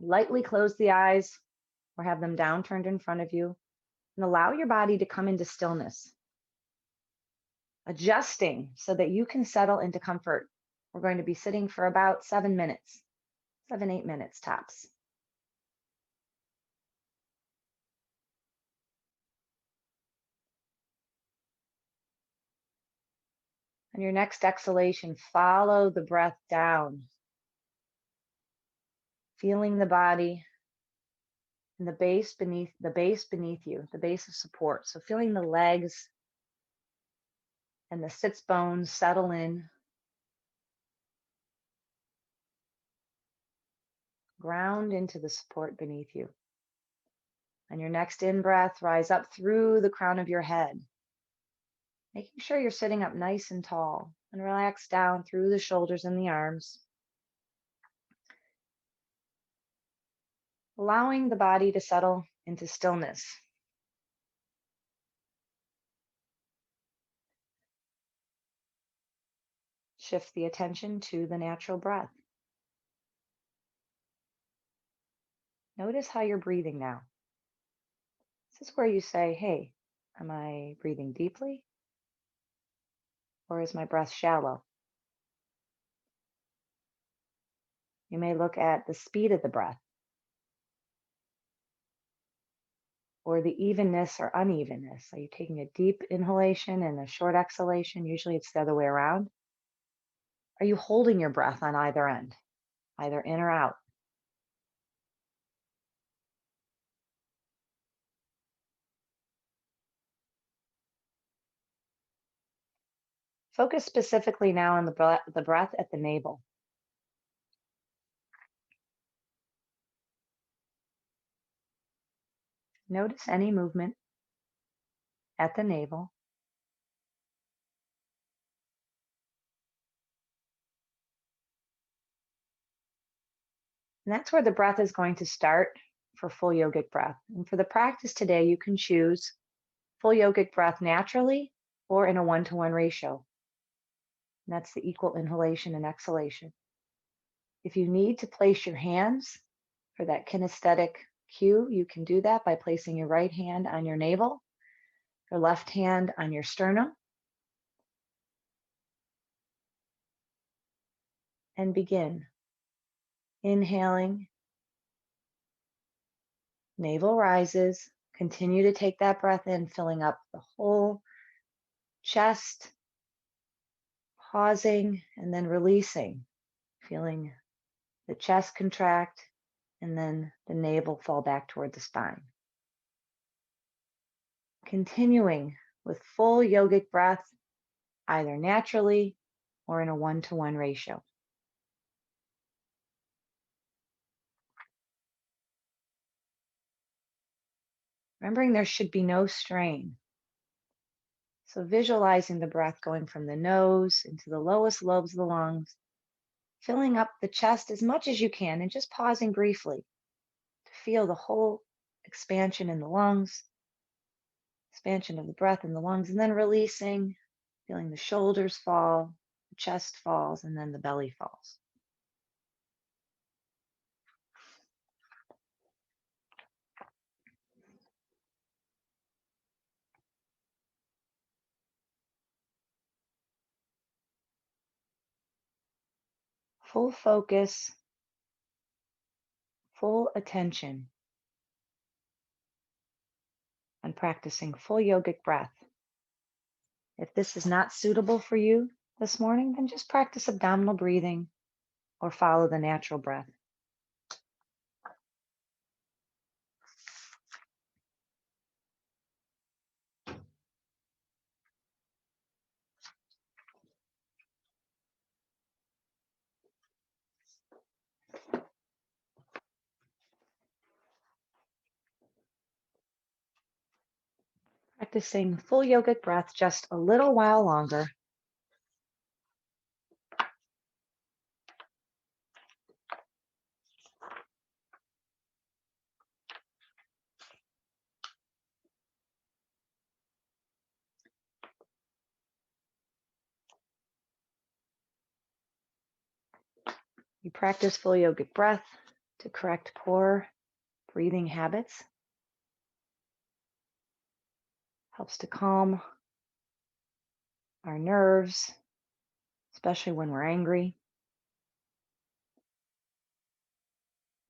Lightly close the eyes or have them down turned in front of you and allow your body to come into stillness, adjusting so that you can settle into comfort. We're going to be sitting for about 7 minutes, 8 minutes tops. On your next exhalation, follow the breath down, feeling the body and the base beneath you, the base of support. So feeling the legs and the sits bones settle in. Ground into the support beneath you. On your next in-breath, rise up through the crown of your head, making sure you're sitting up nice and tall, and relax down through the shoulders and the arms. Allowing the body to settle into stillness. Shift the attention to the natural breath. Notice how you're breathing now. This is where you say, hey, am I breathing deeply? Or is my breath shallow? You may look at the speed of the breath, or the evenness or unevenness. Are you taking a deep inhalation and a short exhalation? Usually it's the other way around. Are you holding your breath on either end, either in or out? Focus specifically now on the breath at the navel. Notice any movement at the navel. And that's where the breath is going to start for full yogic breath. And for the practice today, you can choose full yogic breath naturally or in a 1-to-1 ratio. And that's the equal inhalation and exhalation. If you need to place your hands for that kinesthetic cue, you can do that by placing your right hand on your navel, your left hand on your sternum, and begin. Inhaling, navel rises, continue to take that breath in, filling up the whole chest, pausing, and then releasing, feeling the chest contract, and then the navel fall back toward the spine. Continuing with full yogic breath, either naturally or in a 1-to-1 ratio. Remembering there should be no strain. So visualizing the breath going from the nose into the lowest lobes of the lungs, filling up the chest as much as you can, and just pausing briefly to feel the whole expansion in the lungs, expansion of the breath in the lungs, and then releasing, feeling the shoulders fall, the chest falls, and then the belly falls. Full focus, full attention on practicing full yogic breath. If this is not suitable for you this morning, then just practice abdominal breathing or follow the natural breath. Practicing full yogic breath just a little while longer. You practice full yogic breath to correct poor breathing habits, helps to calm our nerves, especially when we're angry.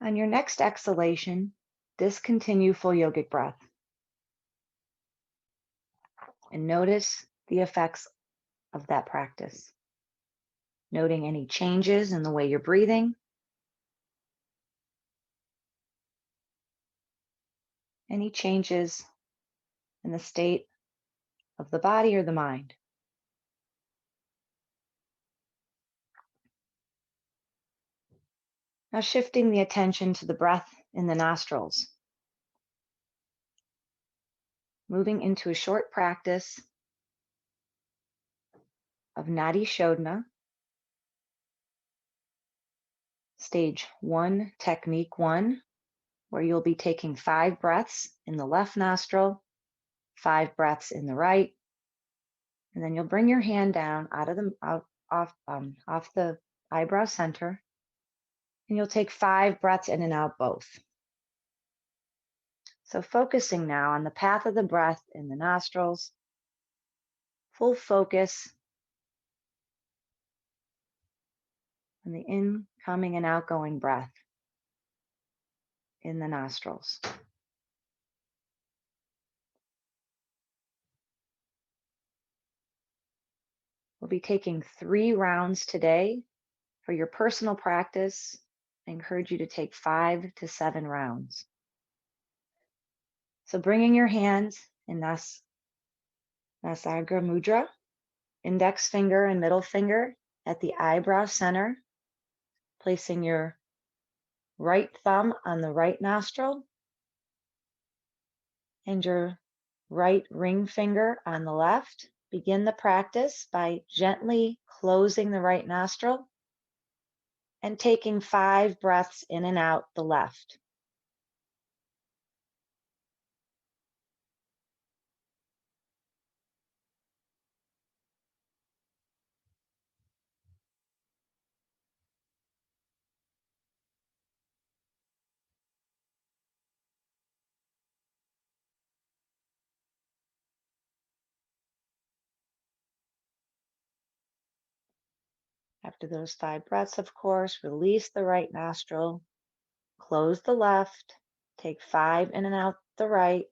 On your next exhalation, discontinue full yogic breath and notice the effects of that practice. Noting any changes in the way you're breathing, any changes in the state of the body or the mind. Now shifting the attention to the breath in the nostrils, moving into a short practice of Nadi Shodhana, stage 1, technique 1, where you'll be taking 5 breaths in the left nostril, 5 breaths in the right, and then you'll bring your hand down off the eyebrow center, and you'll take 5 breaths in and out both. So focusing now on the path of the breath in the nostrils, full focus on the incoming and outgoing breath in the nostrils. We'll be taking 3 rounds today. For your personal practice, I encourage you to take 5 to 7 rounds. So bringing your hands in Nasagra Mudra, index finger and middle finger at the eyebrow center, placing your right thumb on the right nostril and your right ring finger on the left. Begin the practice by gently closing the right nostril and taking 5 breaths in and out the left. After those 5 breaths, of course, release the right nostril, close the left, take 5 in and out the right.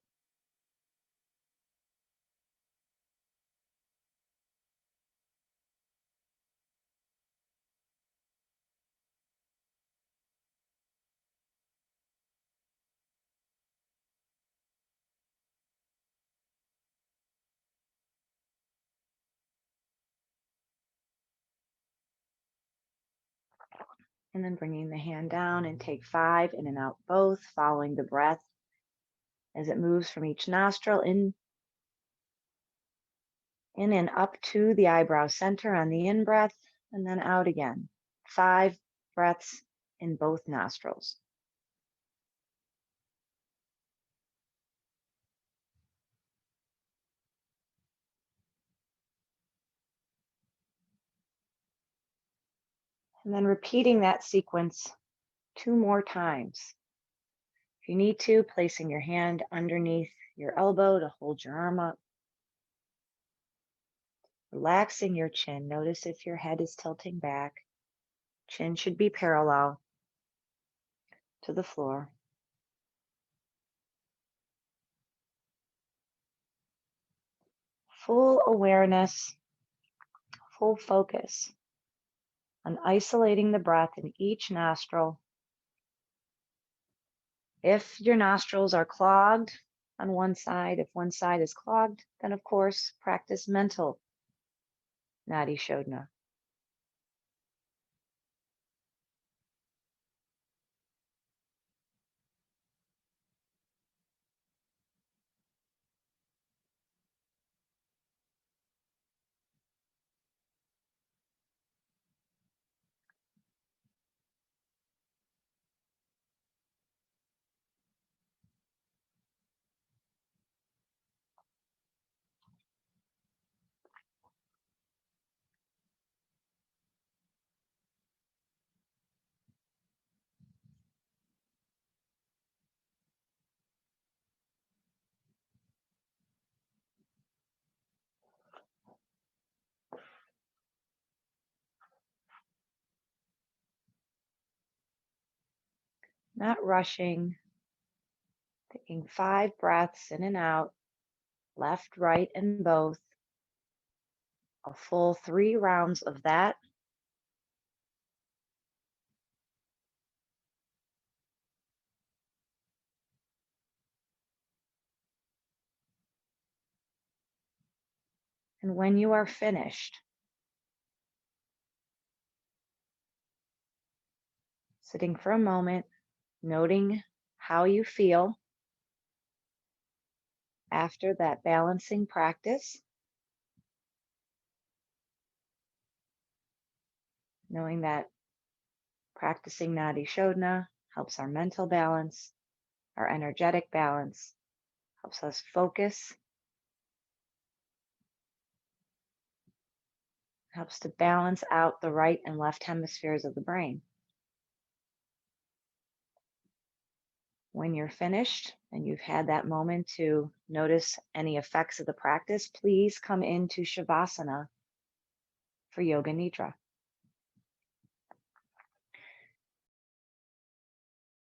And then bringing the hand down and take 5 in and out both, following the breath as it moves from each nostril in and up to the eyebrow center on the in-breath, and then out again. 5 breaths in both nostrils. And then repeating that sequence 2 more times. If you need to, placing your hand underneath your elbow to hold your arm up. Relaxing your chin. Notice if your head is tilting back. Chin should be parallel to the floor. Full awareness, full focus on isolating the breath in each nostril. If your nostrils are clogged on one side, if one side is clogged, then of course practice mental Nadi Shodhana. not rushing, taking 5 breaths in and out, left, right, and both, a full 3 rounds of that. And when you are finished, sitting for a moment, noting how you feel after that balancing practice, knowing that practicing Nadi Shodhana helps our mental balance, our energetic balance, helps us focus, helps to balance out the right and left hemispheres of the brain. When you're finished and you've had that moment to notice any effects of the practice, please come into Shavasana for Yoga Nidra.